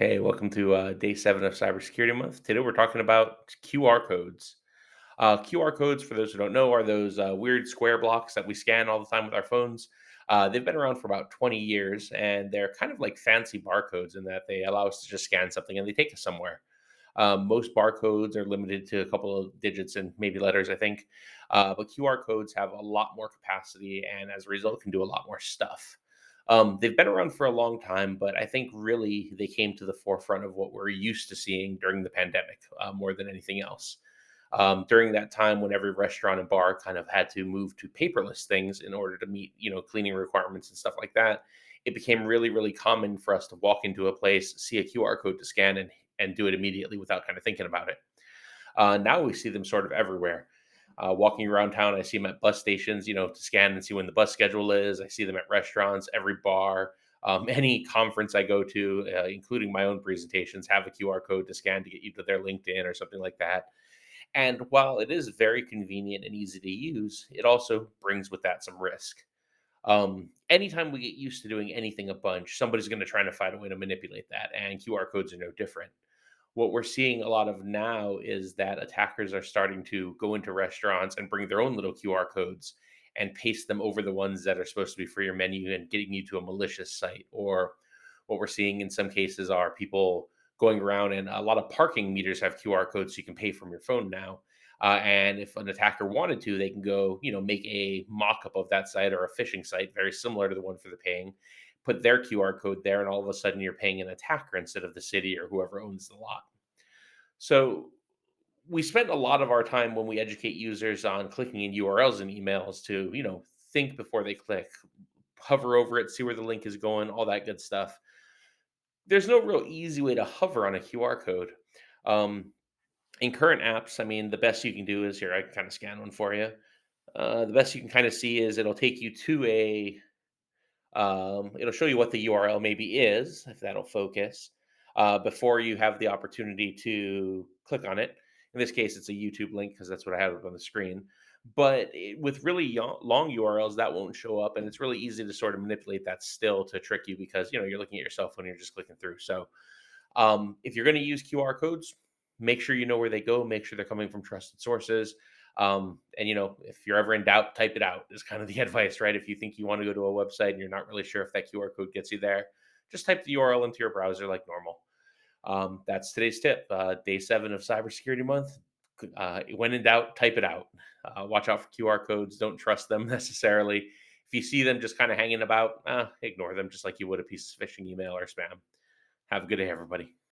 Hey, welcome to day 7 of Cybersecurity Month. Today we're talking about QR codes. QR codes, for those who don't know, are those weird square blocks that we scan all the time with our phones. They've been around for about 20 years, and they're kind of like fancy barcodes in that they allow us to just scan something and they take us somewhere. Most barcodes are limited to a couple of digits and maybe letters, I think. But QR codes have a lot more capacity and as a result can do a lot more stuff. They've been around for a long time, but I think really they came to the forefront of what we're used to seeing during the pandemic more than anything else. During that time when every restaurant and bar kind of had to move to paperless things in order to meet, cleaning requirements and stuff like that, it became really, really common for us to walk into a place, see a QR code to scan and do it immediately without kind of thinking about it. Now we see them sort of everywhere. Walking around town, I see them at bus stations, to scan and see when the bus schedule is. I see them at restaurants, every bar, any conference I go to, including my own presentations, have a QR code to scan to get you to their LinkedIn or something like that. And while it is very convenient and easy to use, it also brings with that some risk. Anytime we get used to doing anything a bunch, somebody's going to try to find a way to manipulate that, and QR codes are no different. What we're seeing a lot of now is that attackers are starting to go into restaurants and bring their own little QR codes and paste them over the ones that are supposed to be for your menu and getting you to a malicious site. Or what we're seeing in some cases are people going around, and a lot of parking meters have QR codes so you can pay from your phone now. And if an attacker wanted to, they can go, make a mock up of that site or a phishing site very similar to the one for the paying, put their QR code there, and all of a sudden you're paying an attacker instead of the city or whoever owns the lot. So we spend a lot of our time when we educate users on clicking in URLs and emails to, think before they click, hover over it, see where the link is going, all that good stuff. There's no real easy way to hover on a QR code. Um, in current apps, I mean, the best you can do is here, I can kind of scan one for you. The best you can kind of see is it'll take you to it'll show you what the URL maybe is, if that'll focus, before you have the opportunity to click on it. In this case, it's a YouTube link because that's what I have up on the screen. But with really long URLs, that won't show up, and it's really easy to sort of manipulate that still to trick you because you're looking at your cell phone, you're just clicking through. So if you're going to use QR codes, make sure you know where they go. Make sure they're coming from trusted sources. And if you're ever in doubt, type it out. Is kind of the advice, right? If you think you want to go to a website and you're not really sure if that QR code gets you there, just type the URL into your browser like normal. That's today's tip. Day 7 of Cybersecurity Month. When in doubt, type it out. Watch out for QR codes. Don't trust them necessarily. If you see them just kind of hanging about, ignore them just like you would a piece of phishing email or spam. Have a good day, everybody.